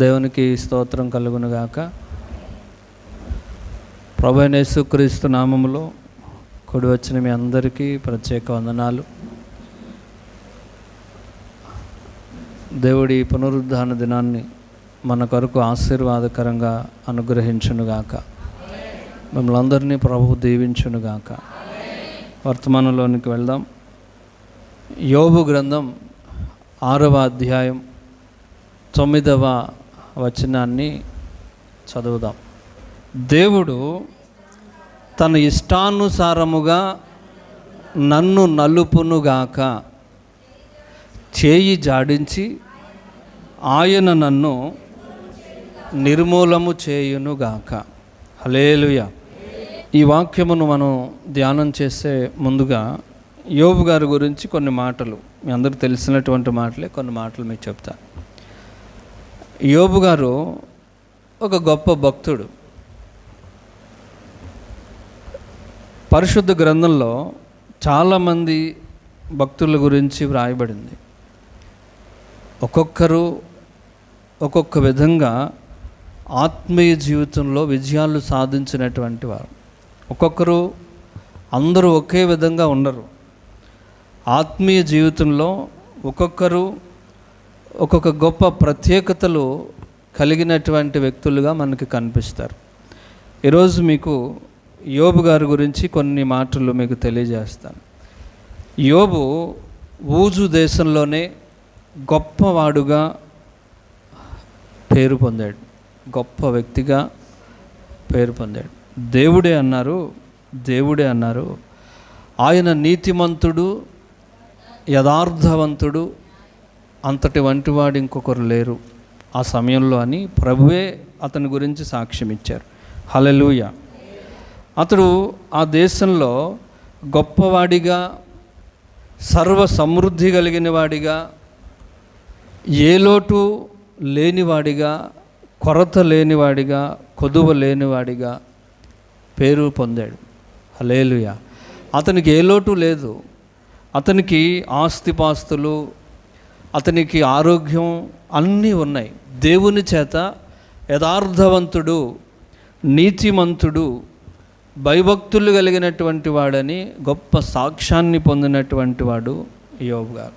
దేవునికి స్తోత్రం కలుగునుగాక. ప్రభువైన యేసుక్రీస్తు నామములో కూడి వచ్చిన మీ అందరికీ ప్రత్యేక వందనాలు. దేవుడి పునరుద్ధాన దినాన్ని మన కొరకు ఆశీర్వాదకరంగా అనుగ్రహించునుగాక. మిమ్మల్ని అందరినీ ప్రభువు దీవించునుగాక. వర్తమానంలోనికి వెళ్దాం. యోబు గ్రంథం 6వ అధ్యాయం 9వ వచనాన్ని చదువుదాం. దేవుడు తన ఇష్టానుసారముగా నన్ను నలుపునుగాక, చేయి జాడించి ఆయన నన్ను నిర్మూలము చేయునుగాక. హల్లెలూయా. ఈ వాక్యమును మనం ధ్యానం చేసే ముందుగా యోబు గారి గురించి కొన్ని మాటలు, మీ అందరికీ తెలిసినటువంటి మాటలే కొన్ని మాటలు మీకు చెప్తాను. యోబు గారు ఒక గొప్ప భక్తుడు. పరిశుద్ధ గ్రంథంలో చాలామంది భక్తుల గురించి వ్రాయబడింది. ఒక్కొక్కరు ఒక్కొక్క విధంగా ఆత్మీయ జీవితంలో విజయాలు సాధించినటువంటి వారు. ఒక్కొక్కరు, అందరూ ఒకే విధంగా ఉండరు. ఆత్మీయ జీవితంలో ఒక్కొక్కరు ఒక్కొక్క గొప్ప ప్రత్యేకతలు కలిగినటువంటి వ్యక్తులుగా మనకి కనిపిస్తారు. ఈరోజు మీకు యోబు గారి గురించి కొన్ని మాటలు మీకు తెలియజేస్తాను. యోబు ఊజు దేశంలోనే గొప్పవాడుగా పేరు పొందాడు, గొప్ప వ్యక్తిగా పేరు పొందాడు. దేవుడే అన్నారు ఆయన నీతిమంతుడు, యథార్థవంతుడు, అంతటి వంటివాడు ఇంకొకరు లేరు ఆ సమయంలో అని ప్రభువే అతని గురించి సాక్ష్యం ఇచ్చారు. హల్లెలూయా. అతడు ఆ దేశంలో గొప్పవాడిగా, సర్వ సమృద్ధి కలిగిన వాడిగా, ఏ లోటు లేనివాడిగా, కొరత లేనివాడిగా, కొదువ లేనివాడిగా పేరు పొందాడు. హల్లెలూయా. అతనికి ఏ లోటు లేదు. అతనికి ఆస్తిపాస్తులు, అతనికి ఆరోగ్యం అన్నీ ఉన్నాయి. దేవుని చేత యథార్థవంతుడు, నీతిమంతుడు, భయభక్తులు కలిగినటువంటి వాడని గొప్ప సాక్ష్యాన్ని పొందినటువంటి వాడు యోబు గారు.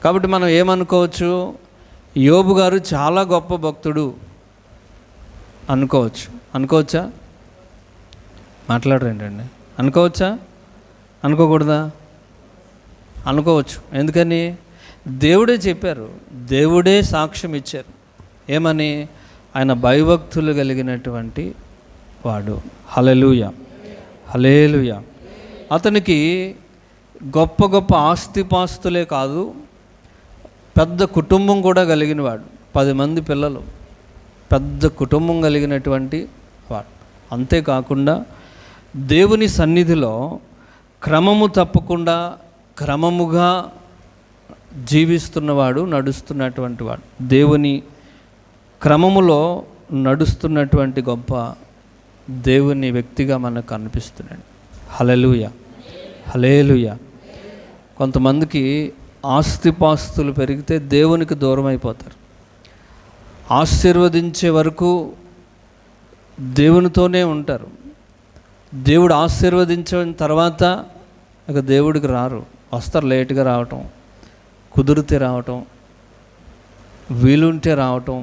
కాబట్టి మనం ఏమనుకోవచ్చు? యోబు గారు చాలా గొప్ప భక్తుడు అనుకోవచ్చా? మాట్లాడరేంటండి? అనుకోవచ్చా? అనుకోకూడదా? అనుకోవచ్చు. ఎందుకని? దేవుడే చెప్పారు, దేవుడే సాక్ష్యం ఇచ్చారు. ఏమని? ఆయన భయభక్తులు కలిగినటువంటి వాడు. హల్లెలూయా, హల్లెలూయా. అతనికి గొప్ప గొప్ప ఆస్తిపాస్తులే కాదు, పెద్ద కుటుంబం కూడా కలిగిన వాడు. 10 మంది పిల్లలు, పెద్ద కుటుంబం కలిగినటువంటి వాడు. అంతేకాకుండా దేవుని సన్నిధిలో క్రమము తప్పకుండా క్రమముగా జీవిస్తున్నవాడు, నడుస్తున్నటువంటి వాడు. దేవుని క్రమములో నడుస్తున్నటువంటి గొప్ప దేవుని వ్యక్తిగా మనకు కనిపిస్తున్నాడు. హల్లెలూయా, హల్లెలూయా. కొంతమందికి ఆస్తిపాస్తులు పెరిగితే దేవునికి దూరం అయిపోతారు. ఆశీర్వదించే వరకు దేవునితోనే ఉంటారు. దేవుడు ఆశీర్వదించిన తర్వాత ఇక దేవుడికి రారు. వస్తారు, లేటుగా రావటం, కుదిరితే రావటం, వీలుంటే రావటం,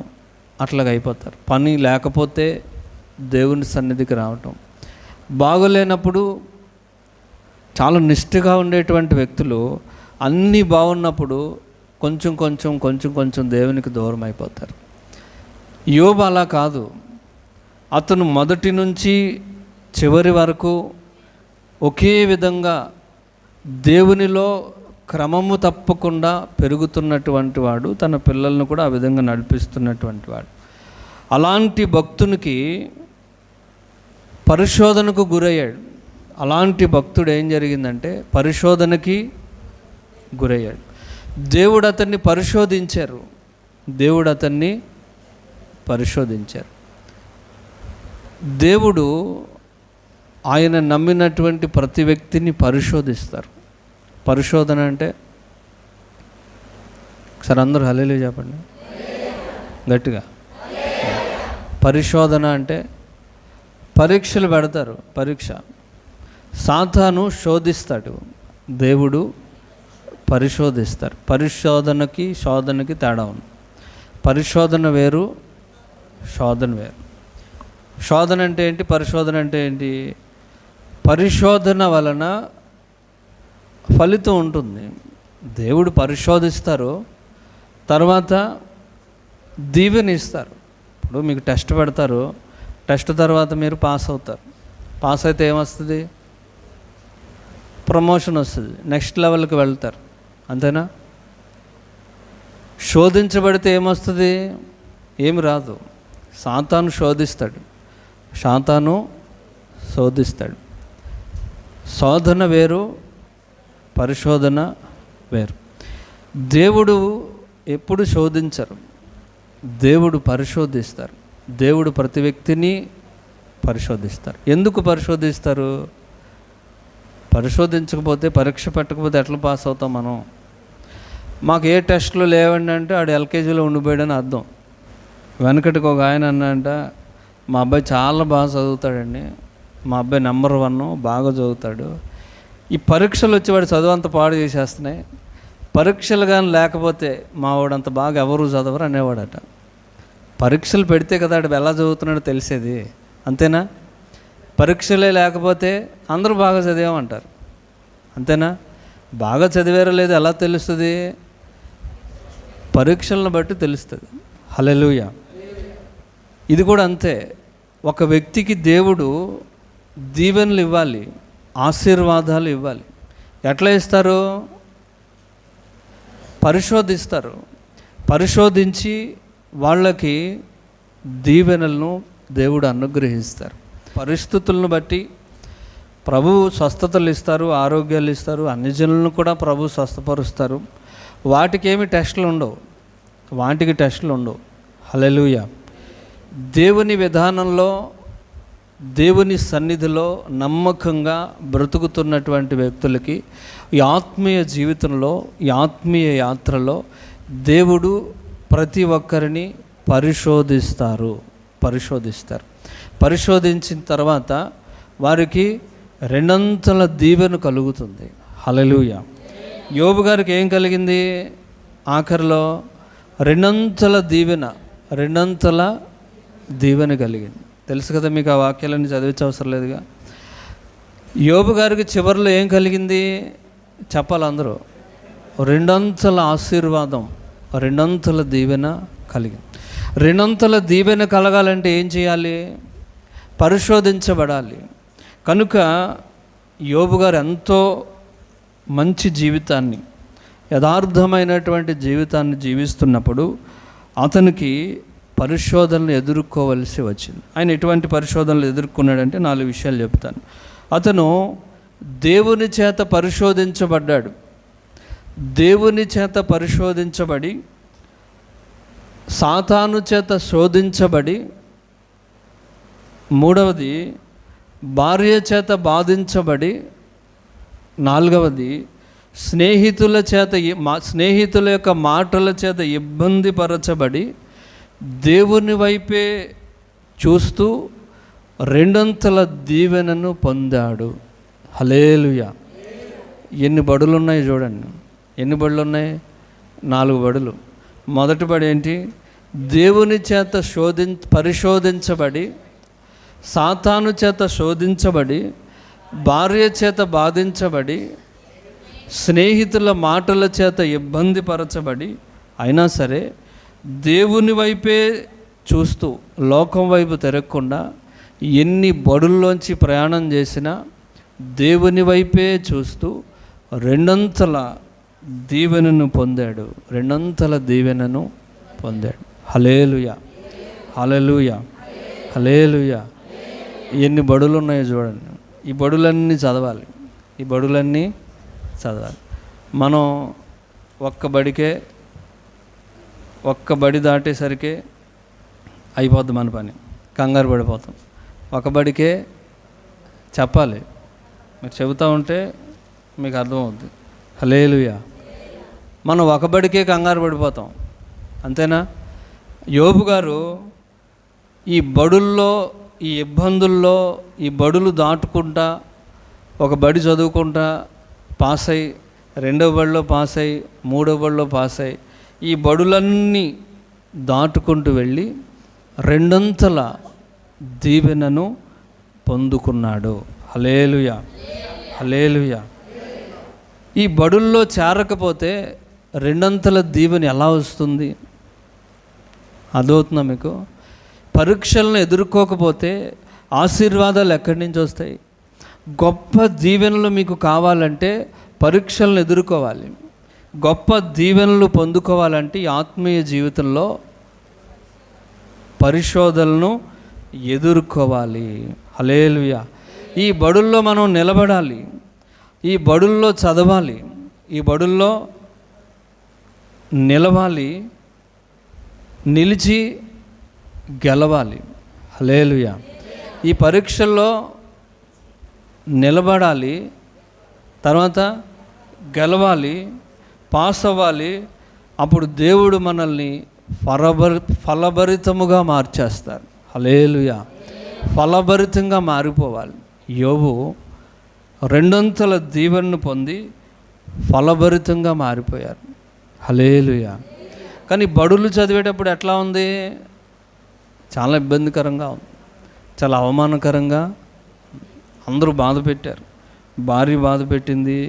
అట్లాగ అయిపోతారు. పని లేకపోతే దేవుని సన్నిధికి రావటం. బాగోలేనప్పుడు చాలా నిష్ఠగా ఉండేటువంటి వ్యక్తులు అన్నీ బాగున్నప్పుడు కొంచెం కొంచెం దేవునికి దూరం అయిపోతారు. యోబు అలా కాదు. అతను మొదటి నుంచి చివరి వరకు ఒకే విధంగా దేవునిలో క్రమము తప్పకుండా పెరుగుతున్నటువంటి వాడు. తన పిల్లలను కూడా ఆ విధంగా నడిపిస్తున్నటువంటి వాడు. అలాంటి భక్తునికి పరిశోధనకు గురయ్యాడు. అలాంటి భక్తుడు ఏం జరిగిందంటే పరిశోధనకి గురయ్యాడు. దేవుడు అతన్ని పరిశోధించారు. దేవుడు ఆయన నమ్మినటువంటి ప్రతి వ్యక్తిని పరిశోధిస్తారు. పరిశోధన అంటే ఒకసారి అందరూ హల్లెలూయా చెప్పండి గట్టిగా. పరిశోధన అంటే పరీక్షలు పెడతారు. పరీక్ష. సాతాను శోధిస్తాడు, దేవుడు పరిశోధిస్తారు. పరిశోధనకి శోధనకి తేడా ఉంది. పరిశోధన వేరు, శోధన వేరు. శోధన అంటే ఏంటి, పరిశోధన అంటే ఏంటి? పరిశోధన వలన ఫలితం ఉంటుంది. దేవుడు పరిశోధిస్తారు, తర్వాత దీవెన ఇస్తారు. ఇప్పుడు మీకు టెస్ట్ పెడతారు, టెస్ట్ తర్వాత మీరు పాస్ అవుతారు. పాస్ అయితే ఏమొస్తుంది? ప్రమోషన్ వస్తుంది, నెక్స్ట్ లెవెల్కి వెళ్తారు. అంతేనా? శోధించబడితే ఏమొస్తుంది? ఏమి రాదు. సాతాను శోధిస్తాడు, సాతాను శోధిస్తాడు. శోధన వేరు, పరిశోధన వేరు. దేవుడు ఎప్పుడు శోధించరు, దేవుడు పరిశోధిస్తారు. దేవుడు ప్రతి వ్యక్తిని పరిశోధిస్తారు. ఎందుకు పరిశోధిస్తారు? పరిశోధించకపోతే, పరీక్ష పెట్టకపోతే ఎట్లా పాస్ అవుతాం మనం? మాకు ఏ టెస్టులు లేవండి అంటే ఆడు ఎల్కేజీలో ఉండిపోయాడని అర్థం. వెనకటికి ఒక ఆయన అన్నంట, మా అబ్బాయి చాలా బాగా చదువుతాడండి, మా అబ్బాయి నెంబర్ 1, బాగా చదువుతాడు. ఈ పరీక్షలు వచ్చి వాడు చదువు అంత పాడు చేసేస్తున్నాయి, పరీక్షలు కానీ లేకపోతే మా వాడంత బాగా ఎవరు చదవరు అనేవాడట. పరీక్షలు పెడితే కదా ఆడు ఎలా చదువుతున్నాడో తెలిసేది. అంతేనా? పరీక్షలే లేకపోతే అందరూ బాగా చదివామంటారు. అంతేనా? బాగా చదివారో లేదో ఎలా తెలుస్తుంది? పరీక్షలను బట్టి తెలుస్తుంది. హల్లెలూయా. ఇది కూడా అంతే. ఒక వ్యక్తికి దేవుడు దీవెనలు ఇవ్వాలి, ఆశీర్వాదాలు ఇవ్వాలి. ఎట్లా ఇస్తారు? పరిశోధిస్తారు. పరిశోధించి వాళ్ళకి దీవెనలను దేవుడు అనుగ్రహిస్తారు. పరిస్థితులను బట్టి ప్రభువు స్వస్థతలు ఇస్తారు, ఆరోగ్యాలు ఇస్తారు. అన్ని జనులను కూడా ప్రభు స్వస్థపరుస్తారు. వాటికి ఏమి టెస్టులు ఉండవు, వాటికి టెస్టులు ఉండవు. హల్లెలూయా. దేవుని విధానంలో, దేవుని సన్నిధిలో నమ్మకంగా బ్రతుకుతున్నటువంటి వ్యక్తులకి ఈ ఆత్మీయ జీవితంలో, ఈ ఆత్మీయ యాత్రలో దేవుడు ప్రతి ఒక్కరిని పరిశోధిస్తారు. పరిశోధించిన తర్వాత వారికి రెండంతల దీవెన కలుగుతుంది. హల్లెలూయా. యోబు గారికి ఏం కలిగింది? ఆఖరిలో రెండంతల దీవెన కలిగింది. తెలుసు కదా మీకు, ఆ వాక్యాలన్నీ చదివించే అవసరం లేదుగా. యోబు గారికి చివరిలో ఏం కలిగింది చెప్పాలి అందరూ? రెండంతల ఆశీర్వాదం, రెండంతల దీవెన కలిగింది. రెండంతల దీవెన కలగాలంటే ఏం చేయాలి? పరిశోధించబడాలి. కనుక యోబు గారు ఎంతో మంచి జీవితాన్ని, యథార్థమైనటువంటి జీవితాన్ని జీవిస్తున్నప్పుడు అతనికి పరిశోధనలు ఎదుర్కోవలసి వచ్చింది. ఆయన ఎటువంటి పరిశోధనలు ఎదుర్కొన్నాడంటే 4 విషయాలు చెప్తాను. అతను దేవుని చేత పరిశోధించబడ్డాడు. దేవుని చేత పరిశోధించబడి, సాతాను చేత శోధించబడి, మూడవది భార్య చేత బాధించబడి, నాలుగవది స్నేహితుల యొక్క మాటల చేత ఇబ్బంది పరచబడి, దేవుని వైపే చూస్తూ రెండంతల దీవెనను పొందాడు. హల్లెలూయా. ఎన్ని బడులు ఉన్నాయి చూడండి. ఎన్ని బడులు ఉన్నాయి? 4 బడులు. మొదటి బడి ఏంటి? దేవుని చేత పరిశోధించబడి, సాతాను చేత శోధించబడి, భార్య చేత బాధించబడి, స్నేహితుల మాటల చేత ఇబ్బంది పరచబడి, అయినా సరే దేవుని వైపే చూస్తూ లోకం వైపు తిరగకుండా ఎన్ని బడుల్లోంచి ప్రయాణం చేసినా దేవుని వైపే చూస్తూ రెండంతల దీవెనను పొందాడు. హల్లెలూయా. హల్లెలూయా. హల్లెలూయా. ఎన్ని బడులు ఉన్నాయో చూడండి. ఈ బడులన్నీ చదవాలి. మనం ఒక్క బడి దాటేసరికి అయిపోద్ది మన పని, కంగారు పడిపోతాం. ఒక బడికే చెప్పాలి. మీరు చెబుతూ ఉంటే మీకు అర్థమవుద్ది. హల్లెలూయా. మనం ఒక బడికే కంగారు పడిపోతాం. అంతేనా? యోబు గారు ఈ బడుల్లో, ఈ ఇబ్బందుల్లో, ఈ బడులు దాటుకుంటా, ఒక బడి చదువుకుంటా పాస్ అయ్యి, రెండవ బడిలో పాస్ అయ్యి, మూడవ బడిలో పాస్ అయ్యి, ఈ బడులన్నీ దాటుకుంటూ వెళ్ళి రెండంతల దీవెనను పొందుకున్నాడు. హల్లెలూయా, హల్లెలూయా. ఈ బడుల్లో చేరకపోతే రెండంతల దీవెన ఎలా వస్తుంది? అదవుతుందా మీకు? పరీక్షలను ఎదుర్కోకపోతే ఆశీర్వాదాలు ఎక్కడి నుంచి వస్తాయి? గొప్ప దీవెనలు మీకు కావాలంటే పరీక్షలను ఎదుర్కోవాలి. గొప్ప దీవెనలు పొందుకోవాలంటే ఈ ఆత్మీయ జీవితంలో పరిశోధనలను ఎదుర్కోవాలి. హల్లెలూయా. ఈ బడుల్లో మనం నిలబడాలి, ఈ బడుల్లో చదవాలి, ఈ బడుల్లో నిలవాలి, నిలిచి గెలవాలి. హల్లెలూయా. ఈ పరీక్షల్లో నిలబడాలి, తర్వాత గెలవాలి, పాస్ అవ్వాలి. అప్పుడు దేవుడు మనల్ని ఫలభరితముగా మార్చేస్తారు. హల్లెలూయా. ఫలభరితంగా మారిపోవాలి. యోబు రెండంతల దీవెనను పొంది ఫలభరితంగా మారిపోయారు. హల్లెలూయా. కానీ బడులు చదివేటప్పుడు ఎట్లా ఉంది? చాలా ఇబ్బందికరంగా ఉంది, చాలా అవమానకరంగా. అందరూ బాధ పెట్టారు, భార్య బాధ పెట్టింది,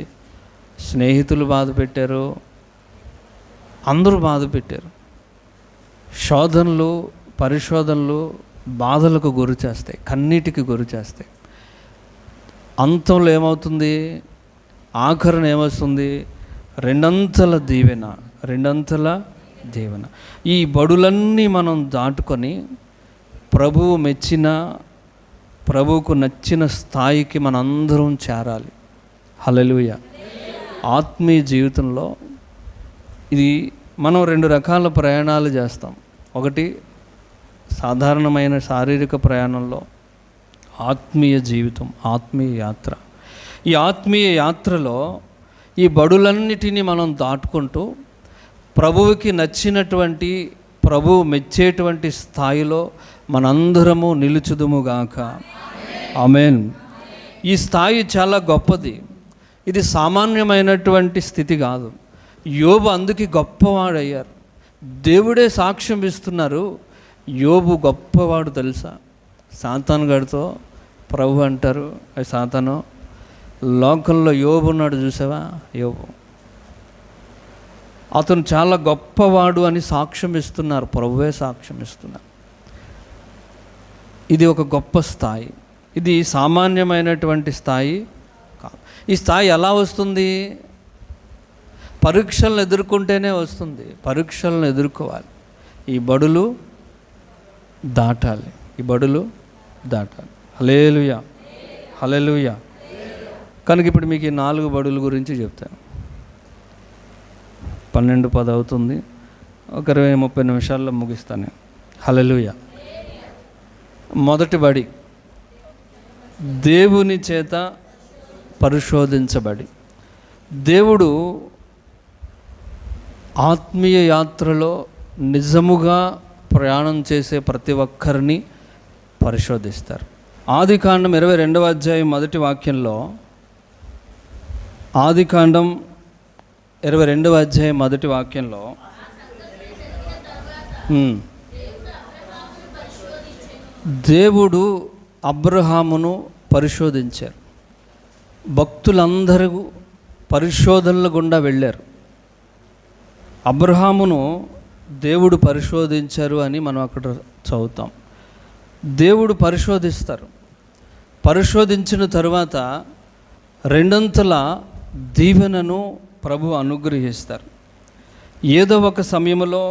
స్నేహితులు బాధ పెట్టారు, అందరూ బాధ పెట్టారు. శోధనలు, పరిశోధనలు బాధలకు గురి చేస్తాయి, కన్నీటికి గురి చేస్తాయి. అంతంలో ఏమవుతుంది? ఆఖరణ ఏమవుతుంది? రెండంతల దీవెన, రెండంతల దీవెన. ఈ బడులన్నీ మనం దాటుకొని ప్రభువు మెచ్చిన, ప్రభువుకు నచ్చిన స్థాయికి మనందరం చేరాలి. హల్లెలూయా. ఆత్మీయ జీవితంలో ఇది మనం రెండు రకాల ప్రయాణాలు చేస్తాం. ఒకటి సాధారణమైన శారీరక ప్రయాణంలో, ఆత్మీయ జీవితం, ఆత్మీయ యాత్ర. ఈ ఆత్మీయ యాత్రలో ఈ బడులన్నిటినీ మనం దాటుకుంటూ ప్రభువుకి నచ్చినటువంటి, ప్రభువు మెచ్చేటువంటి స్థాయిలో మనందరము నిలుచుదుముగాక. ఆమేన్. ఈ స్థాయి చాలా గొప్పది. ఇది సామాన్యమైనటువంటి స్థితి కాదు. యోబు అందుకే గొప్పవాడయ్యారు. దేవుడే సాక్ష్యం ఇస్తున్నారు, యోబు గొప్పవాడు తెలుసా. సాతాను గడితో ప్రభు అంటారు, అది సాతాను, లోకంలో యోబు ఉన్నాడు చూసావా, యోబు అతను చాలా గొప్పవాడు అని సాక్ష్యం ఇస్తున్నారు, ప్రభువే సాక్ష్యం ఇస్తున్నారు. ఇది ఒక గొప్ప స్థాయి. ఇది సామాన్యమైనటువంటి స్థాయి కాదు. ఈ స్థాయి ఎలా వస్తుంది? పరీక్షలను ఎదుర్కొంటేనే వస్తుంది. పరీక్షలను ఎదుర్కోవాలి. ఈ బడులు దాటాలి, ఈ బడులు దాటాలి. హల్లెలూయా, హల్లెలూయా. కనుక ఇప్పుడు మీకు ఈ 4 బడుల గురించి చెప్తాను. 12:10 అవుతుంది, ఒక 20-30 నిమిషాల్లో ముగిస్తాను. హల్లెలూయా. మొదటి బడి, దేవుని చేత పరిశోధించబడి. దేవుడు ఆత్మీయ యాత్రలో నిజముగా ప్రయాణం చేసే ప్రతి ఒక్కరిని పరిశోధిస్తారు. ఆదికాండం 22వ అధ్యాయం మొదటి వాక్యంలో, ఆదికాండం 22వ అధ్యాయం మొదటి వాక్యంలో, దేవుడు అబ్రహామును పరిశోధించారు. భక్తులందరూ పరిశోధనల గుండా వెళ్ళారు. అబ్రహామును దేవుడు పరిశోధించారు అని మనం అక్కడ చదువుతాం. దేవుడు పరిశోధిస్తారు. పరిశోధించిన తరువాత రెండంతల దీవెనను ప్రభు అనుగ్రహిస్తారు. ఏదో ఒక సమయంలో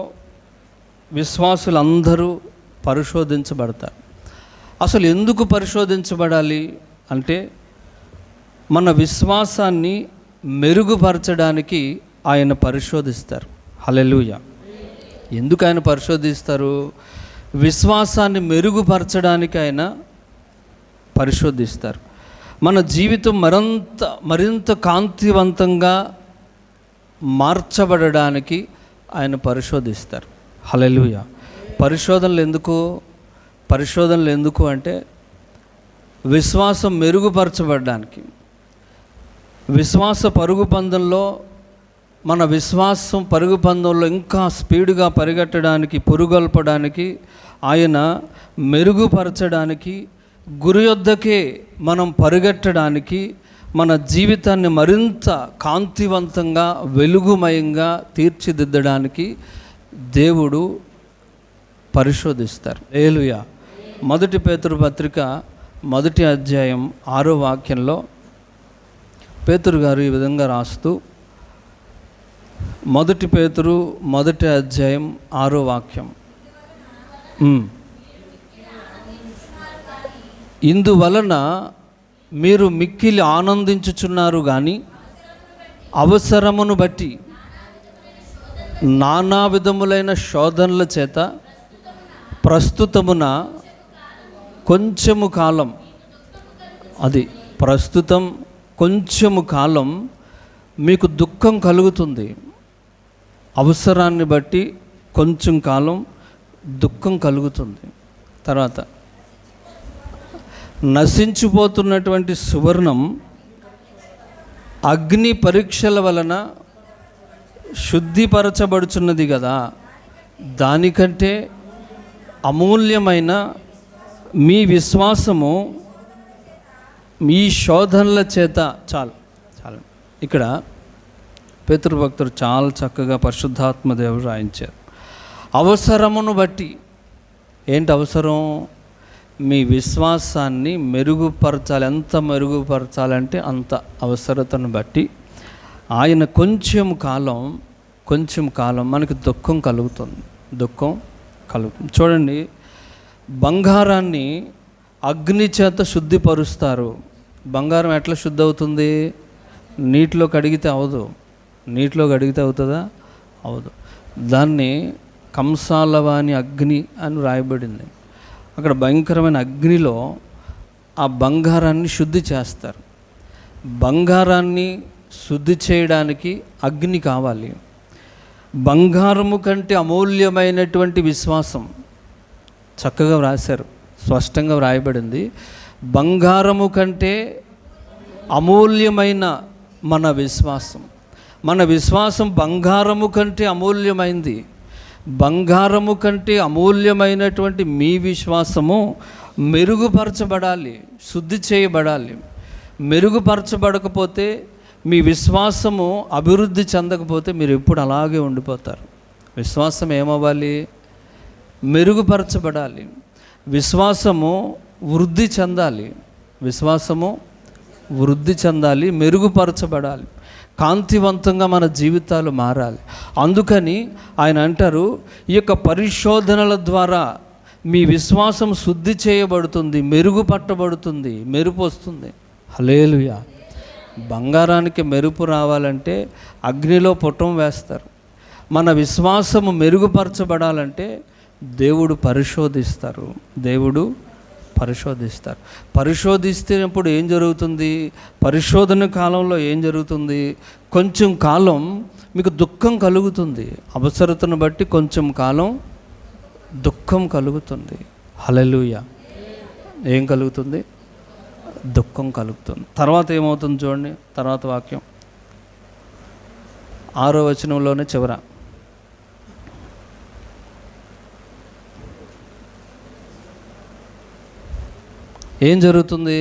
విశ్వాసులందరూ పరిశోధించబడతారు. అసలు ఎందుకు పరిశోధించబడాలి అంటే, మన విశ్వాసాన్ని మెరుగుపరచడానికి ఆయన పరిశోధిస్తారు. హల్లెలూయా. ఎందుకు ఆయన పరిశోధిస్తారు? విశ్వాసాన్ని మెరుగుపరచడానికి ఆయన పరిశోధిస్తారు. మన జీవితం మరింత కాంతివంతంగా మార్చబడడానికి ఆయన పరిశోధిస్తారు. హల్లెలూయా. పరిశోధనలు ఎందుకు? పరిశోధనలు ఎందుకు అంటే విశ్వాసం మెరుగుపరచబడడానికి, విశ్వాస పరుగు పందెంలో మన విశ్వాసం పరుగు పందెంలో ఇంకా స్పీడ్గా పరిగెట్టడానికి, పురుగొల్పడానికి, ఆయన మెరుగుపరచడానికి, గురి యొద్దకే మనం పరిగెట్టడానికి, మన జీవితాన్ని మరింత కాంతివంతంగా వెలుగుమయంగా తీర్చిదిద్దడానికి దేవుడు పరిశోధిస్తారు. హల్లెలూయా. 1 పేతురు పత్రిక 1వ అధ్యాయం 6వ వాక్యంలో పేతురు గారు ఈ విధంగా రాస్తూ, 1 పేతురు 1వ అధ్యాయం 6వ వాక్యం, ఇందువలన మీరు మిక్కిలి ఆనందించుచున్నారు కానీ అవసరమును బట్టి నానా విధములైన శోధనల చేత ప్రస్తుతమున కొంచెము కాలం, అది ప్రస్తుతం కొంచెము కాలం మీకు దుఃఖం కలుగుతుంది. అవసరాన్ని బట్టి కొంచెం కాలం దుఃఖం కలుగుతుంది. తర్వాత నశించిపోతున్నటువంటి సువర్ణం అగ్ని పరీక్షల వలన శుద్ధిపరచబడుచున్నది కదా, దానికంటే అమూల్యమైన మీ విశ్వాసము మీ శోధనల చేత చాలు. ఇక్కడ పేతురు భక్తుడు చాలా చక్కగా పరిశుద్ధాత్మ దేవుడు రాయించారు. అవసరమును బట్టి, ఏంటి అవసరం? మీ విశ్వాసాన్ని మెరుగుపరచాలి. ఎంత మెరుగుపరచాలంటే అంత అవసరతను బట్టి ఆయన కొంచెం కాలం మనకి దుఃఖం కలుగుతుంది. చూడండి, బంగారాన్ని అగ్ని చేత శుద్ధిపరుస్తారు. బంగారం ఎట్లా శుద్ధి అవుతుంది? నీటిలో కడిగితే అవదు. నీటిలో కడిగితే అవుతుందా? అవదు. దాన్ని కంసాలవాని అగ్ని అని రాయబడింది. అక్కడ భయంకరమైన అగ్నిలో ఆ బంగారాన్ని శుద్ధి చేస్తారు. బంగారాన్ని శుద్ధి చేయడానికి అగ్ని కావాలి. బంగారము కంటే అమూల్యమైనటువంటి విశ్వాసం, చక్కగా వ్రాశారు, స్పష్టంగా వ్రాయబడింది. బంగారము కంటే అమూల్యమైన మన విశ్వాసం బంగారము కంటే అమూల్యమైంది. బంగారము కంటే అమూల్యమైనటువంటి మీ విశ్వాసము మెరుగుపరచబడాలి, శుద్ధి చేయబడాలి. మెరుగుపరచబడకపోతే, మీ విశ్వాసము అభివృద్ధి చెందకపోతే మీరు ఎప్పుడు అలాగే ఉండిపోతారు. విశ్వాసం ఏమవ్వాలి? మెరుగుపరచబడాలి. విశ్వాసము వృద్ధి చెందాలి, మెరుగుపరచబడాలి. కాంతివంతంగా మన జీవితాలు మారాలి. అందుకని ఆయన అంటారు, ఈ యొక్క పరిశోధనల ద్వారా మీ విశ్వాసం శుద్ధి చేయబడుతుంది, మెరుగుపట్టబడుతుంది, మెరుపు వస్తుంది. హల్లెలూయా. బంగారానికి మెరుపు రావాలంటే అగ్నిలో పుటం వేస్తారు. మన విశ్వాసము మెరుగుపరచబడాలంటే దేవుడు పరిశోధిస్తారు. పరిశోధిస్తున్నప్పుడు ఏం జరుగుతుంది? పరిశోధన కాలంలో ఏం జరుగుతుంది? కొంచెం కాలం మీకు దుఃఖం కలుగుతుంది. అవసరతను బట్టి కొంచెం కాలం దుఃఖం కలుగుతుంది. హల్లెలూయా. ఏం కలుగుతుంది? దుఃఖం కలుగుతుంది. తర్వాత ఏమవుతుంది చూడండి, తర్వాత వాక్యం 6వ వచనంలోనే చివర, ఏం జరుగుతుంది?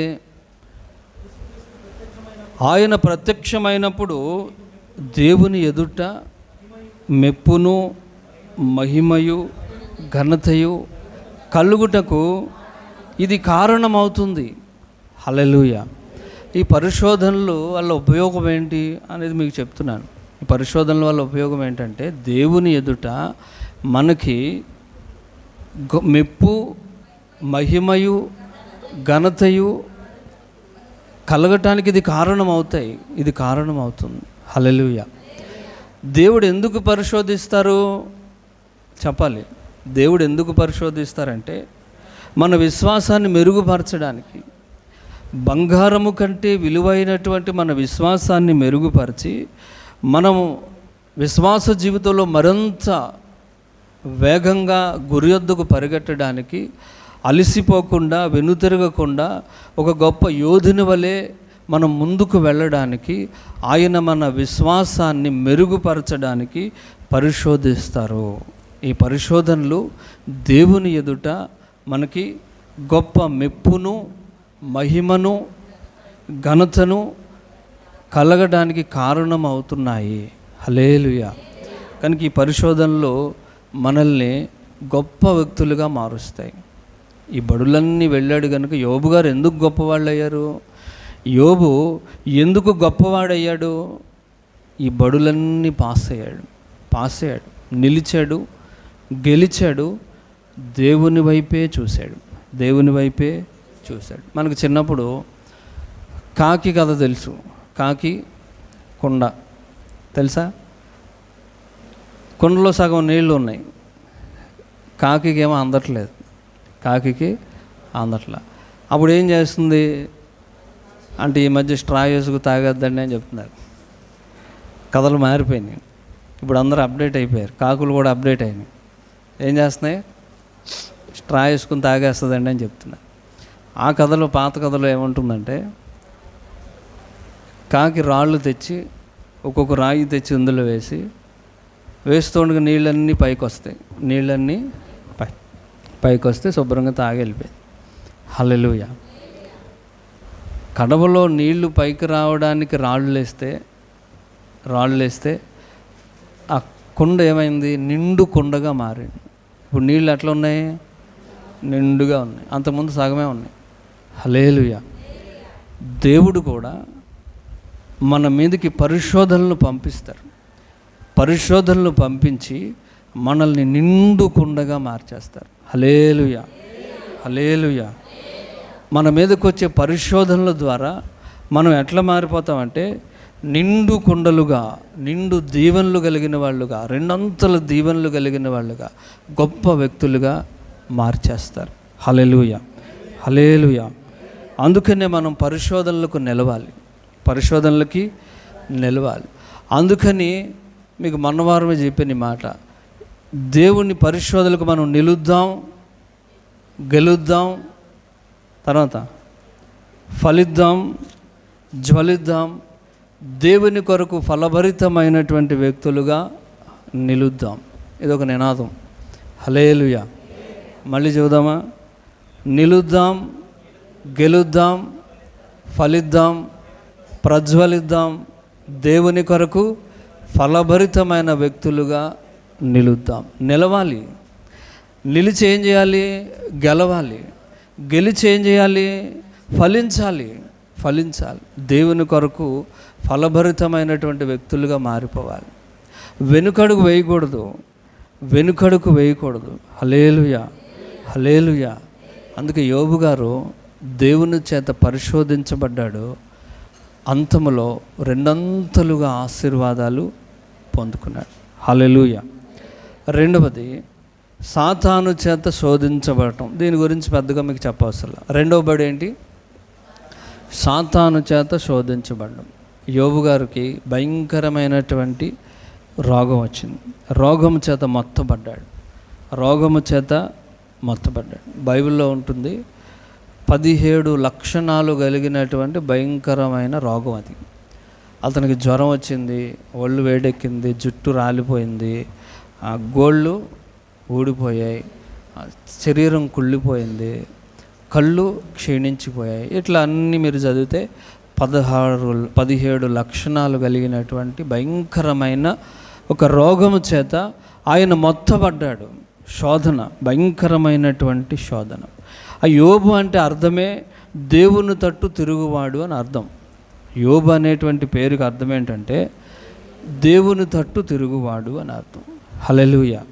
ఆయన ప్రత్యక్షమైనప్పుడు దేవుని ఎదుట మెప్పును, మహిమయు, ఘనతయు కలుగుటకు ఇది కారణమవుతుంది. హల్లెలూయా. ఈ పరిశోధనలు వల్ల ఉపయోగం ఏంటి అనేది మీకు చెప్తున్నాను. ఈ పరిశోధనల వల్ల ఉపయోగం ఏంటంటే, దేవుని ఎదుట మనకి మెప్పు, మహిమయు, ఘనతయు కలగటానికి ఇది కారణమవుతుంది. హల్లెలూయా. దేవుడు ఎందుకు పరిశోధిస్తారు చెప్పాలి. దేవుడు ఎందుకు పరిశోధిస్తారంటే, మన విశ్వాసాన్ని మెరుగుపరచడానికి, బంగారము కంటే విలువైనటువంటి మన విశ్వాసాన్ని మెరుగుపరిచి మనము విశ్వాస జీవితంలో మరింత వేగంగా గురి వద్దకు పరిగెట్టడానికి అలసిపోకుండా వెనుతిరగకుండా ఒక గొప్ప యోధుని వలె మనం ముందుకు వెళ్ళడానికి, ఆయన మన విశ్వాసాన్ని మెరుగుపరచడానికి పరిశోధిస్తారు. ఈ పరిశోధనలు దేవుని ఎదుట మనకి గొప్ప మెప్పును, మహిమను, ఘనతను కలగడానికి కారణం అవుతున్నాయి. హల్లెలూయా. కనుక ఈ పరిశోధనలో మనల్ని గొప్ప వ్యక్తులుగా మారుస్తాయి. ఈ బడులన్నీ వెళ్ళాడు కనుక యోబు గారు ఎందుకు గొప్పవాళ్ళు అయ్యారు? యోబు ఎందుకు గొప్పవాడయ్యాడు? ఈ బడులన్నీ పాస్ అయ్యాడు, నిలిచాడు, గెలిచాడు, దేవుని వైపే చూశాడు. మనకు చిన్నప్పుడు కాకి కథ తెలుసు. కాకి కుండ తెలుసా? కుండలో సగం నీళ్ళు ఉన్నాయి, కాకికి ఏమో అందట్లేదు. అప్పుడు ఏం చేస్తుంది అంటే, ఈ మధ్య స్ట్రా వేసుకు తాగొద్దండి అని చెప్తున్నారు. కథలు మారిపోయినాయి. ఇప్పుడు అందరూ అప్డేట్ అయిపోయారు, కాకులు కూడా అప్డేట్ అయినాయి. ఏం చేస్తున్నాయి? స్ట్రా వేసుకుని తాగేస్తుందండి అని చెప్తున్నారు. ఆ కథలో, పాత కథలో ఏముంటుందంటే, కాకి రాళ్ళు తెచ్చి, ఒక్కొక్క రాయి తెచ్చి ఇందులో వేస్తుండగా నీళ్ళన్నీ పైకి వస్తే శుభ్రంగా తాగి వెళ్ళిపోయింది. హల్లెలూయా. కడవలో నీళ్లు పైకి రావడానికి రాళ్ళు వేస్తే ఆ కుండ ఏమైంది? నిండు కుండగా మారింది. ఇప్పుడు నీళ్ళు ఎట్లా ఉన్నాయి? నిండుగా ఉన్నాయి. అంతకుముందు సగమే ఉన్నాయి. హల్లెలూయా. దేవుడు కూడా మన మీదకి పరిశోధనలు పంపించి మనల్ని నిండు కుండగా మార్చేస్తారు. హల్లెలూయా. మన మీదకి వచ్చే పరిశోధనల ద్వారా మనం ఎట్లా మారిపోతామంటే, నిండు కుండలుగా, నిండు దీవెనలు కలిగిన వాళ్ళుగా, రెండంతల దీవెనలు కలిగిన వాళ్ళుగా, గొప్ప వ్యక్తులుగా మార్చేస్తారు. హల్లెలూయా. అందుకనే మనం పరిశోధనలకి నిలవాలి. అందుకని మీకు మొన్నవారమే చెప్పిన మాట, దేవుని పరిశోధనలకు మనం నిలుద్దాం, గెలుద్దాం, తర్వాత ఫలిద్దాం, జ్వలిద్దాం, దేవుని కొరకు ఫలభరితమైనటువంటి వ్యక్తులుగా నిలుద్దాం. ఇదొక నినాదం. హల్లెలూయా. మళ్ళీ చూద్దామా? నిలుద్దాం, గెలుద్దాం, ఫలిద్దాం, ప్రజ్వలిద్దాం, దేవుని కొరకు ఫలభరితమైన వ్యక్తులుగా నిలుద్దాం. నిలవాలి. నిలిచి ఏం చేయాలి? గెలవాలి. గెలిచి ఏం చేయాలి? ఫలించాలి. దేవుని కొరకు ఫలభరితమైనటువంటి వ్యక్తులుగా మారిపోవాలి. వెనుకడుగు వేయకూడదు. హల్లెలూయా. అందుకే యోబు గారు దేవుని చేత పరిశోధించబడ్డాడు. అంతములో రెండంతలుగా ఆశీర్వాదాలు పొందుకున్నాడు. హల్లెలూయా. రెండవది, సాతాను చేత శోధించబడటం. దీని గురించి పెద్దగా మీకు చెప్పవసరం. రెండవ బడి ఏంటి? సాతాను చేత శోధించబడడం. యోబు గారికి భయంకరమైనటువంటి రోగం వచ్చింది. రోగము చేత మొత్తబడ్డాడు. బైబిల్లో ఉంటుంది, 17 లక్షణాలు కలిగినటువంటి భయంకరమైన రోగం అది. అతనికి జ్వరం వచ్చింది, ఒళ్ళు వేడెక్కింది, జుట్టు రాలిపోయింది, గోళ్ళు ఊడిపోయాయి, శరీరం కుళ్ళిపోయింది, కళ్ళు క్షీణించిపోయాయి. ఇట్లా అన్నీ మీరు చదివితే 17 లక్షణాలు కలిగినటువంటి భయంకరమైన ఒక రోగము చేత ఆయన మొత్తబడ్డాడు. భయంకరమైనటువంటి శోధన. ఆ యోబు అంటే అర్థమే దేవుని తట్టు తిరుగువాడు అని అర్థం. యోబు అనేటువంటి పేరుకి అర్థం ఏంటంటే దేవుని తట్టు తిరుగువాడు అని అర్థం. హల్లెలూయా.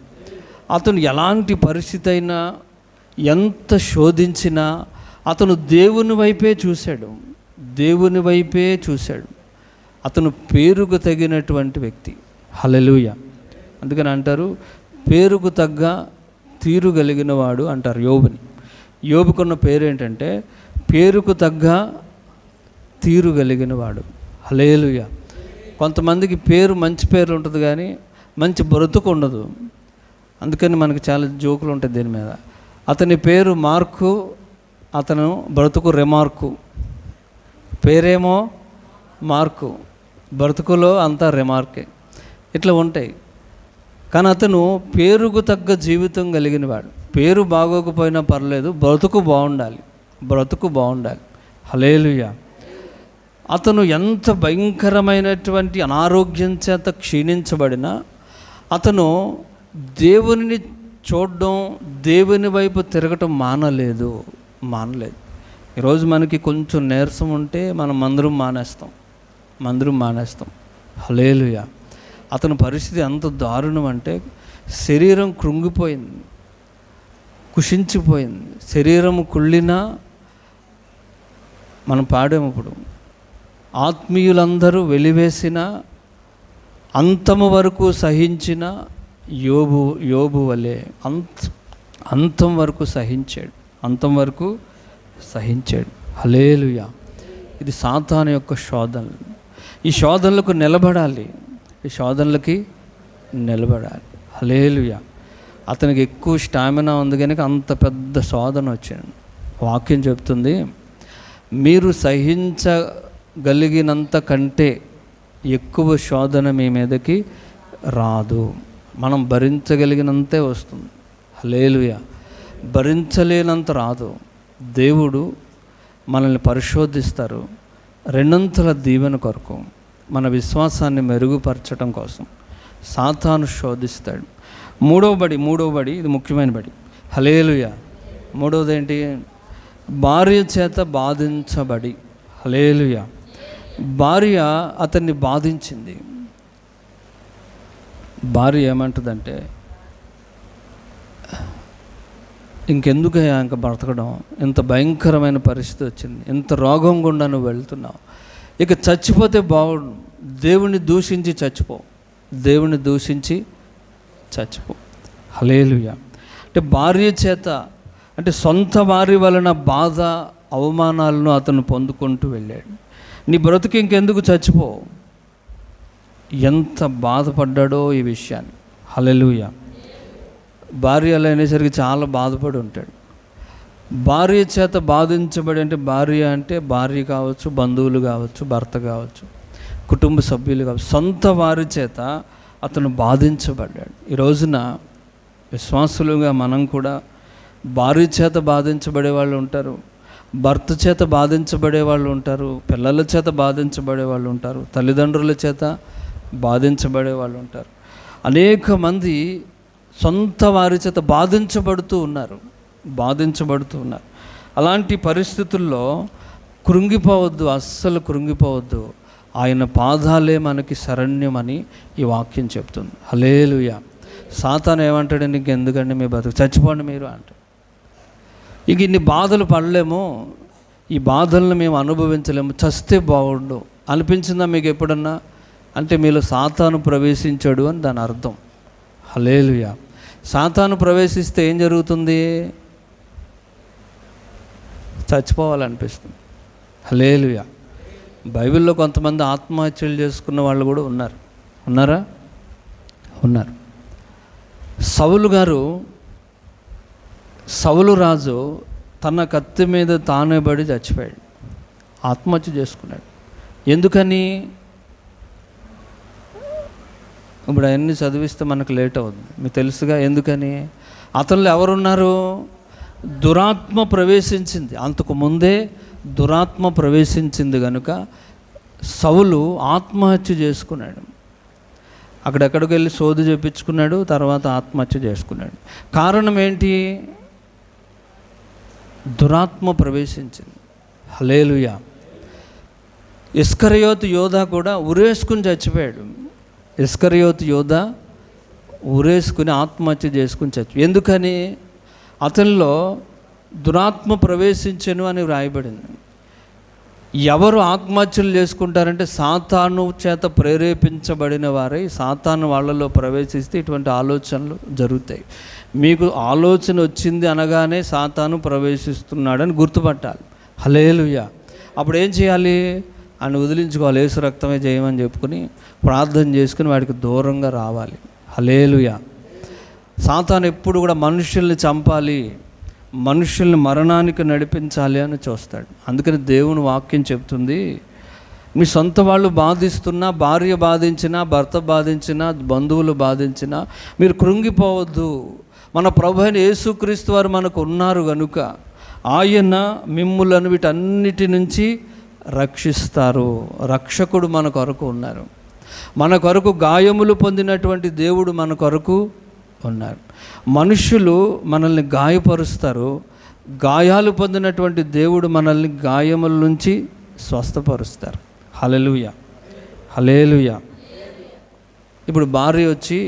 అతను ఎలాంటి పరిస్థితి అయినా, ఎంత శోధించినా అతను దేవుని వైపే చూశాడు. అతను పేరుకు తగినటువంటి వ్యక్తి. హల్లెలూయా. అందుకని అంటారు, పేరుకు తగ్గ తీరు కలిగిన వాడు అంటారు యోబుని. యోబుకున్న పేరు ఏంటంటే పేరుకు తగ్గ తీరు కలిగిన వాడు. హల్లెలూయా. కొంతమందికి మంచి పేరు ఉంటుంది కానీ మంచి బ్రతుకు ఉండదు. అందుకని మనకి చాలా జోకులు ఉంటాయి దీని మీద. అతని పేరు మార్కు, అతను బ్రతుకు రెమార్కు. పేరేమో మార్కు, బ్రతుకులో అంతా రెమార్కే. ఇట్లా ఉంటాయి. కానీ అతను పేరుకు తగ్గ జీవితం కలిగిన వాడు. పేరు బాగోకపోయినా పర్లేదు, బ్రతుకు బాగుండాలి. హల్లెలూయా. అతను ఎంత భయంకరమైనటువంటి అనారోగ్యం చేత క్షీణించబడినా అతను దేవునిని చూడడం, దేవుని వైపు తిరగటం మానలేదు. ఈరోజు మనకి కొంచెం నీరసం ఉంటే మనం మందిరం మానేస్తాం. హల్లెలూయా. అతని పరిస్థితి ఎంత దారుణం అంటే శరీరం కృంగిపోయింది, కుషించిపోయింది. శరీరం కుళ్ళినా, మనం పాడాము ఇప్పుడు, ఆత్మీయులందరూ వెలివేసిన, అంతము వరకు సహించిన యోబు వలె అంతం వరకు సహించాడు. హల్లెలూయా. ఇది సాతాను యొక్క శోధనలు. ఈ శోధనలకు నిలబడాలి. హల్లెలూయా. అతనికి ఎక్కువ స్టామినా ఉంది కనుక అంత పెద్ద శోధన వచ్చింది. వాక్యం చెప్తుంది, మీరు సహించగలిగినంత కంటే ఎక్కువ శోధన మీ మీదకి రాదు. మనం భరించగలిగినంతే వస్తుంది. హల్లెలూయా. భరించలేనంత రాదు. దేవుడు మనల్ని పరిశోధిస్తారు రెండంతల దీవెన కొరకు, మన విశ్వాసాన్ని మెరుగుపరచడం కోసం సాతాను శోధిస్తాడు. మూడవ బడి, ఇది ముఖ్యమైన బడి. హల్లెలూయా. మూడవది ఏంటి? భార్య చేత బాధించబడి. హల్లెలూయా. భార్య అతన్ని బాధించింది. భార్య ఏమంటుందంటే, ఇంకెందుకయ్యా ఇంక బ్రతకడం, ఇంత భయంకరమైన పరిస్థితి వచ్చింది, ఇంత రోగం గుండా నువ్వు వెళ్తున్నావు, ఇక చచ్చిపోతే బాగుండు, దేవుని దూషించి చచ్చిపో. హల్లెలూయా. అంటే భార్య చేత, అంటే సొంత భార్య వలన బాధ, అవమానాలను అతను పొందుకుంటూ వెళ్ళాడు. నీ బ్రతుకు ఇంకెందుకు, చచ్చిపో. ఎంత బాధపడ్డాడో ఈ విషయాన్ని. హల్లెలూయా. భార్య అలా అనేసరికి చాలా బాధపడి ఉంటాడు. భార్య చేత బాధించబడి, అంటే భార్య కావచ్చు, బంధువులు కావచ్చు, భర్త కావచ్చు, కుటుంబ సభ్యులు కావచ్చు, సొంత వారి చేత అతను బాధించబడ్డాడు. ఈ రోజున విశ్వాసులుగా మనం కూడా భార్య చేత బాధించబడే వాళ్ళు ఉంటారు, భర్త చేత బాధించబడే వాళ్ళు ఉంటారు, పిల్లల చేత బాధించబడే వాళ్ళు ఉంటారు, తల్లిదండ్రుల చేత బాధించబడే వాళ్ళు ఉంటారు. అనేక మంది సొంత వారి చేత బాధించబడుతూ ఉన్నారు. అలాంటి పరిస్థితుల్లో అస్సలు కృంగిపోవద్దు. ఆయన పాదాలే మనకి శరణ్యమని ఈ వాక్యం చెప్తుంది. హల్లెలూయా. సాతాను ఏమంటాడు, నీకు ఎందుకండి మీ బతుకు, చచ్చిపోండి మీరు అంటాడు. ఇక ఇన్ని బాధలు పడలేము, ఈ బాధలను మేము అనుభవించలేము, చస్తే బాగుండు అనిపించిందా మీకు ఎప్పుడన్నా? అంటే మీలో సాతాను ప్రవేశించాడు అని దాని అర్థం. హల్లెలూయా. సాతాను ప్రవేశిస్తే ఏం జరుగుతుంది? చచ్చిపోవాలనిపిస్తుంది. హల్లెలూయా. బైబిల్లో కొంతమంది ఆత్మహత్యలు చేసుకున్న వాళ్ళు కూడా ఉన్నారా? సౌలు రాజు తన కత్తి మీద తానే పడి చచ్చిపోయాడు, ఆత్మహత్య చేసుకున్నాడు. ఎందుకని? ఇప్పుడు అవన్నీ చదివిస్తే మనకు లేట్ అవుతుంది, మీకు తెలుసుగా ఎందుకని. అతనిలో ఎవరున్నారు? దురాత్మ ప్రవేశించింది. అంతకు ముందే దురాత్మ ప్రవేశించింది కనుక సౌలు ఆత్మహత్య చేసుకున్నాడు. అక్కడెక్కడికి వెళ్ళి సోది చెప్పించుకున్నాడు, తర్వాత ఆత్మహత్య చేసుకున్నాడు. కారణం ఏంటి? దురాత్మ ప్రవేశించింది. హల్లెలూయా. ఇస్కరియోతు యోధా కూడా ఉరేసుకుని చచ్చిపోయాడు. ఉరేసుకుని ఆత్మహత్య చేసుకుని చచ్చిపోయాడు. ఎందుకని? అతనిలో దురాత్మ ప్రవేశించెను అని వ్రాయబడింది. ఎవరు ఆత్మహత్యలు చేసుకుంటారంటే సాతాను చేత ప్రేరేపించబడిన వారై, సాతాను వాళ్ళలో ప్రవేశిస్తే ఇటువంటి ఆలోచనలు జరుగుతాయి. మీకు ఆలోచన వచ్చింది అనగానే సాతాను ప్రవేశిస్తున్నాడని గుర్తుపట్టాలి. హల్లెలూయా. అప్పుడు ఏం చేయాలి? అని వదిలించుకోవాలి. యేసు రక్తమే చేయమని చెప్పుకుని ప్రార్థన చేసుకుని వాడికి దూరంగా రావాలి. హల్లెలూయా. సాతాను ఎప్పుడు కూడా మనుషుల్ని చంపాలి, మనుషుల్ని మరణానికి నడిపించాలి అని చూస్తాడు. అందుకని దేవుని వాక్యం చెప్తుంది, మీ సొంత వాళ్ళు బాధిస్తున్నా, భార్య బాధించినా, భర్త బాధించినా, బంధువులు బాధించినా మీరు కృంగిపోవద్దు. మన ప్రభు అయిన యేసుక్రీస్తు వారు మనకు ఉన్నారు కనుక ఆయన మిమ్ములను వీటన్నిటి నుంచి రక్షిస్తారు. రక్షకుడు మన కొరకు ఉన్నారు. మన కొరకు గాయములు పొందినటువంటి దేవుడు మన కొరకు ఉన్నారు. మనుషులు మనల్ని గాయపరుస్తారు, గాయాలు పొందినటువంటి దేవుడు మనల్ని గాయముల నుంచి స్వస్థపరుస్తారు. హల్లెలూయా, హల్లెలూయా. ఇప్పుడు భార్య వచ్చి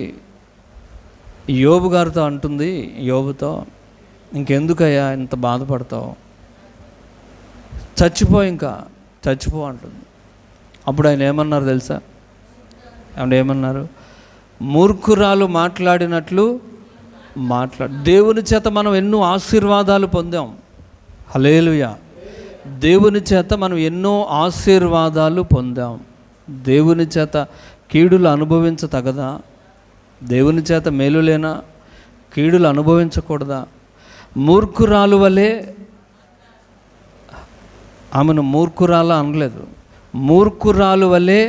యోబు గారితో అంటుంది, యోబుతో, ఇంకెందుకయ్యా ఇంత బాధపడతావు, ఇంకా చచ్చిపో అంటుంది. అప్పుడు ఆయన ఏమన్నారు తెలుసా? ఏమన్నారు? మూర్ఖురాలు మాట్లాడినట్లు దేవుని చేత మనం ఎన్నో ఆశీర్వాదాలు పొందాం. హల్లెలూయా. దేవుని చేత మనం ఎన్నో ఆశీర్వాదాలు పొందాం. దేవుని చేత కీడులు అనుభవించతగదా? దేవుని చేత మేలులేనా? కీడులు అనుభవించకూడదా? మూర్ఖురాలు వలె, ఆమెను మూర్ఖురాల అనలేదు, మూర్ఖురాలు వలె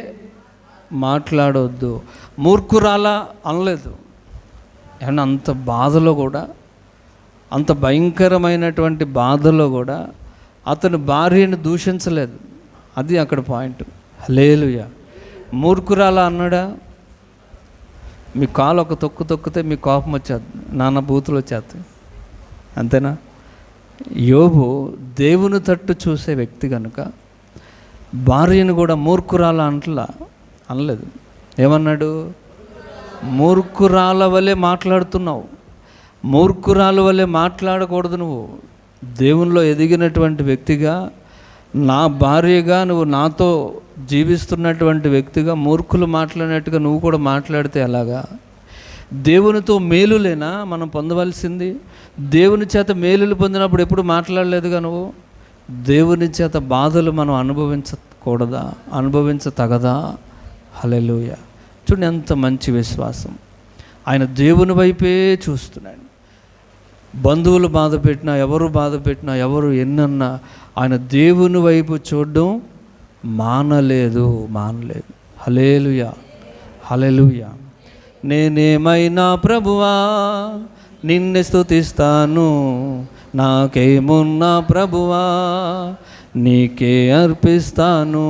మాట్లాడవద్దు, మూర్ఖురాల అనలేదు. ఏమన్నా అంత బాధలో కూడా, అంత భయంకరమైనటువంటి బాధలో కూడా అతను భార్యను దూషించలేదు. అది అక్కడ పాయింట్. హల్లెలూయా. మూర్ఖురాల అన్నాడా? మీ కాలు ఒక తొక్కితే మీ కోపం వచ్చేది, నాన్న బూతులు వచ్చేది, అంతేనా? యోబు దేవుని తట్టు చూసే వ్యక్తి కనుక భార్యను కూడా మూర్ఖురాల అనలేదు. ఏమన్నాడు? మూర్ఖురాల వలె మాట్లాడుతున్నావు, మూర్ఖురాల వలె మాట్లాడకూడదు. నువ్వు దేవునిలో ఎదిగినటువంటి వ్యక్తిగా, నా భార్యగా నువ్వు నాతో జీవిస్తున్నటువంటి వ్యక్తిగా మూర్ఖులు మాట్లాడినట్టుగా నువ్వు కూడా మాట్లాడితే ఎలాగా? దేవునితో మేలులేనా మనం పొందవలసింది? దేవుని చేత మేలులు పొందినప్పుడు ఎప్పుడు మాట్లాడలేదుగా నువ్వు? దేవుని చేత బాధలు మనం అనుభవించకూడదా? అనుభవించతగదా? హల్లెలూయా. చూడండి ఎంత మంచి విశ్వాసం. ఆయన దేవుని వైపే చూస్తున్నాడు. బంధువులు బాధ పెట్టినా, ఎవరు బాధ పెట్టినా, ఎవరు ఎన్నన్నా ఆయన దేవుని వైపు చూడడం మానలేదు. హల్లెలూయా, హల్లెలూయా. నేనేమైనా ప్రభువా నిన్నే స్తుతిస్తాను, నాకేమున్నా ప్రభువా నీకే అర్పిస్తాను.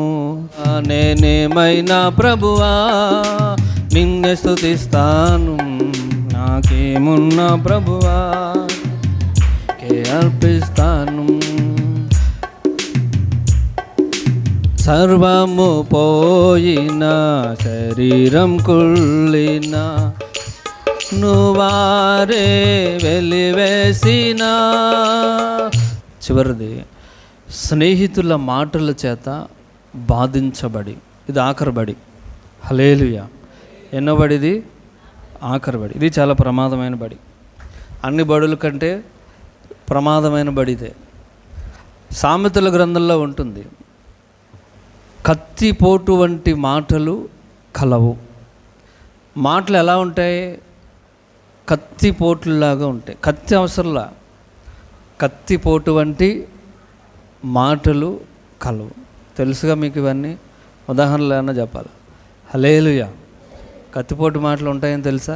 నేనేమైనా ప్రభువా నిన్నే స్తుతిస్తాను, నాకేమున్నా ప్రభువా నీకే అర్పిస్తాను. సర్వము పోయినా, శరీరం కుళ్ళినా, నువ్వారే వెలివేసినా. చివరిది, స్నేహితుల మాటల చేత బాధించబడి, ఇది ఆఖరి బడి. హల్లెలూయా. ఎన్నో బడిది? ఆఖరి బడి. ఇది చాలా ప్రమాదమైన బడి. అన్ని బడుల కంటే ప్రమాదమైన బడిదే. సామెతల గ్రంథంలో ఉంటుంది, కత్తిపోటు వంటి మాటలు కలవు. మాటలు ఎలా ఉంటాయి? కత్తిపోట్లులాగా ఉంటాయి. కత్తి అవసరంలా, కత్తిపోటు వంటి మాటలు కలవు. తెలుసుగా మీకు ఇవన్నీ? ఉదాహరణలు ఏమన్నా చెప్పాలి? హల్లెలూయా. కత్తిపోటు మాటలు ఉంటాయని తెలుసా?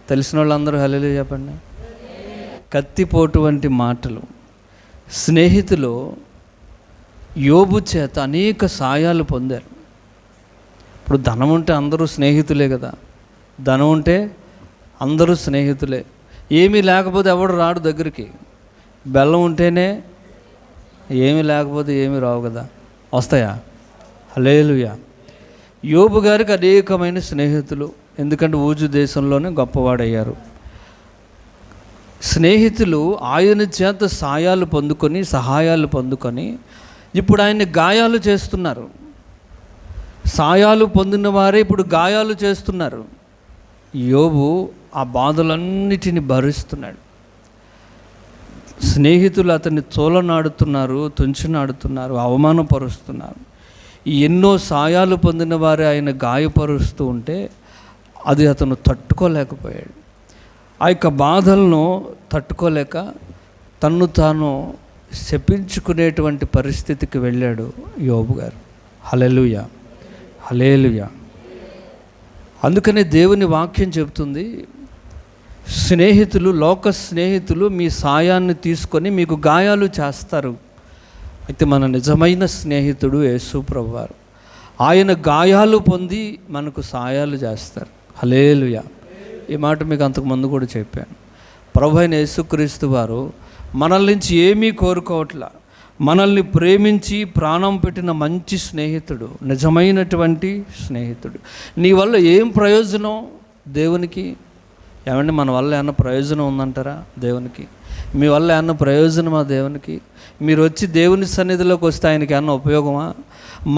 తెలిసిన వాళ్ళందరూ హల్లెలూయా చెప్పండి. కత్తిపోటు వంటి మాటలు. స్నేహితులు యోబు చేత అనేక సాయాలు పొందారు. ఇప్పుడు ధనం ఉంటే అందరూ స్నేహితులే కదా. ధనం ఉంటే అందరూ స్నేహితులే. ఏమీ లేకపోతే ఎవడు రాడు దగ్గరికి. బెల్లం ఉంటేనే, ఏమీ లేకపోతే ఏమీ రావు కదా. వస్తాయా? హల్లెలూయా. యోబు గారికి అనేకమైన స్నేహితులు, ఎందుకంటే ఊజు దేశంలోనే గొప్పవాడయ్యారు. స్నేహితులు ఆయన చేత సహాయాలు పొందుకొని ఇప్పుడు ఆయన్ని గాయాలు చేస్తున్నారు. సాయాలు పొందిన వారే ఇప్పుడు గాయాలు చేస్తున్నారు. యోబు ఆ బాధలన్నిటిని భరిస్తున్నాడు. స్నేహితులు అతన్ని తోలనాడుతున్నారు, తుంచినాడుతున్నారు, అవమానపరుస్తున్నారు. ఎన్నో సాయాలు పొందిన వారే ఆయన గాయపరుస్తూ ఉంటే అది అతను తట్టుకోలేకపోయాడు. ఆ యొక్క బాధలను తట్టుకోలేక తన్ను తాను శపించుకునేటువంటి పరిస్థితికి వెళ్ళాడు యోబు గారు. హల్లెలూయా, హల్లెలూయా. అందుకనే దేవుని వాక్యం చెబుతుంది, స్నేహితులు, లోక స్నేహితులు మీ సాయాన్ని తీసుకొని మీకు గాయాలు చేస్తారు. అయితే మన నిజమైన స్నేహితుడు యేసు ప్రభువారు. ఆయన గాయాలు పొంది మనకు సాయాలు చేస్తారు. హల్లెలూయా. ఈ మాట మీకు అంతకుముందు కూడా చెప్పాను. ప్రభు అయిన యేసుక్రీస్తు వారు మనల్ని నుంచి ఏమీ కోరుకోవట్లా, మనల్ని ప్రేమించి ప్రాణం పెట్టిన మంచి స్నేహితుడు, నిజమైనటువంటి స్నేహితుడు. నీ వల్ల ఏం ప్రయోజనం దేవునికి? ఏమండి, మన వల్ల ఏమన్నా ప్రయోజనం ఉందంటారా దేవునికి? మీ వల్ల ఏమన్నా ప్రయోజనమా దేవునికి? మీరు వచ్చి దేవుని సన్నిధిలోకి వస్తే ఆయనకి ఏమన్నా ఉపయోగమా?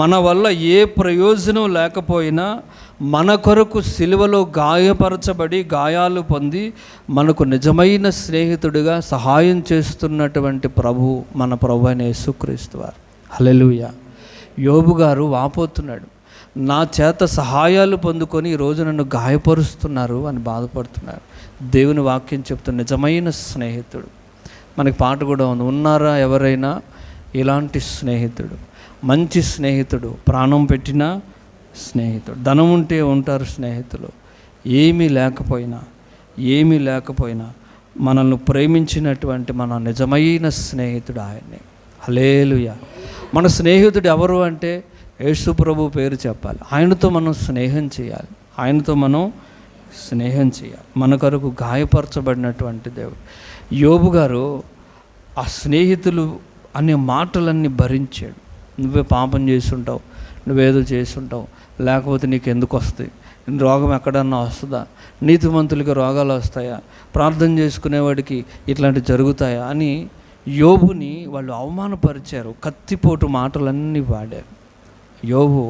మన వల్ల ఏ ప్రయోజనం లేకపోయినా మన కొరకు సిలువలో గాయపరచబడి గాయాలు పొంది మనకు నిజమైన స్నేహితుడిగా సహాయం చేస్తున్నటువంటి ప్రభు మన ప్రభు అయిన యేసుక్రీస్తు వారు. హల్లెలూయా. యోబు గారు వాపోతున్నాడు, నా చేత సహాయాలు పొందుకొని ఈరోజు నన్ను గాయపరుస్తున్నారు అని బాధపడుతున్నారు. దేవుని వాక్యం చెప్తున్న నిజమైన స్నేహితుడు. మనకి పాట కూడా ఉంది, ఉన్నారా ఎవరైనా ఇలాంటి స్నేహితుడు, మంచి స్నేహితుడు, ప్రాణం పెట్టిన స్నేహితుడు. ధనం ఉంటే ఉంటారు స్నేహితులు, ఏమీ లేకపోయినా మనల్ని ప్రేమించినటువంటి మన నిజమైన స్నేహితుడు ఆయనే. హల్లెలూయా. మన స్నేహితుడు ఎవరు అంటే యేసు ప్రభు పేరు చెప్పాలి, ఆయనతో మనం స్నేహం చేయాలి, మన కొరకు గాయపరచబడినటువంటి దేవుడు. యోబు గారు ఆ స్నేహితులు అనే మాటలన్నీ భరించాడు. నువ్వే పాపం చేసుంటావు, నువ్వేదో చేసుంటావు, లేకపోతే నీకు ఎందుకు వస్తాయి, రోగం ఎక్కడన్నా వస్తుందా, నీతిమంతులకి రోగాలు వస్తాయా, ప్రార్థన చేసుకునేవాడికి ఇట్లాంటివి జరుగుతాయా అని యోబుని వాళ్ళు అవమానపరిచారు. కత్తిపోటు మాటలన్నీ వాడారు. యోబు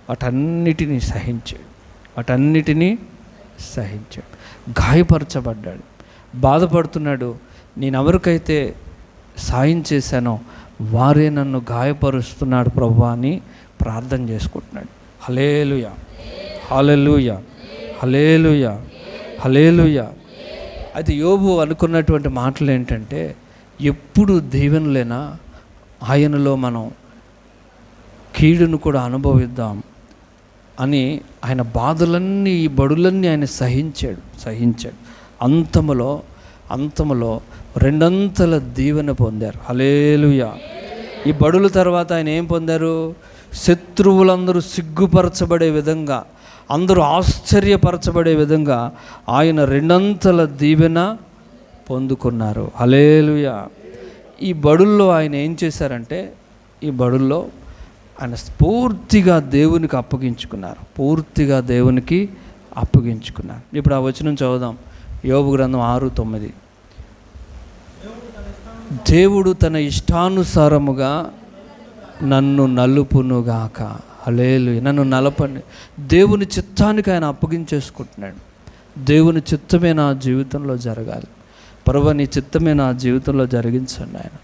వాటన్నిటినీ సహించాడు, గాయపరచబడ్డాడు, బాధపడుతున్నాడు. నేను ఎవరికైతే సాయం చేశానో వారే నన్ను గాయపరుస్తున్నాడు ప్రభువా అని ప్రార్థన చేసుకుంటున్నాడు. హల్లెలూయా, హల్లెలూయా, హల్లెలూయా, హల్లెలూయా. అయితే యోబు అనుకున్నటువంటి మాటలు ఏంటంటే, ఎప్పుడు దీవెనలేనా ఆయనలో మనం కీడును కూడా అనుభవిద్దాం అని ఆయన బాధలన్నీ, ఈ బడులన్నీ ఆయన సహించాడు. అంతములో రెండంతల దీవెన పొందారు. హల్లెలూయా. ఈ బడుల తర్వాత ఆయన ఏం పొందారు? శత్రువులందరూ సిగ్గుపరచబడే విధంగా, అందరూ ఆశ్చర్యపరచబడే విధంగా ఆయన రెండంతల దీవెన పొందుకున్నారు. హల్లెలూయా. ఈ బడుల్లో ఆయన ఏం చేశారంటే, ఈ బడుల్లో ఆయన పూర్తిగా దేవునికి అప్పగించుకున్నారు. ఇప్పుడు ఆ వచనం చదువుదాం. యోబు గ్రంథం 6:9. దేవుడు తన ఇష్టానుసారముగా నన్ను నలుపునుగాక. హల్లెలూయా. నన్ను నలపండి. దేవుని చిత్తానికి ఆయన అప్పగించేసుకుంటున్నాడు. దేవుని చిత్తమే నా జీవితంలో జరగాలి. ప్రభువా, నీ చిత్తమే నా జీవితంలో జరిగించండి ఆయన.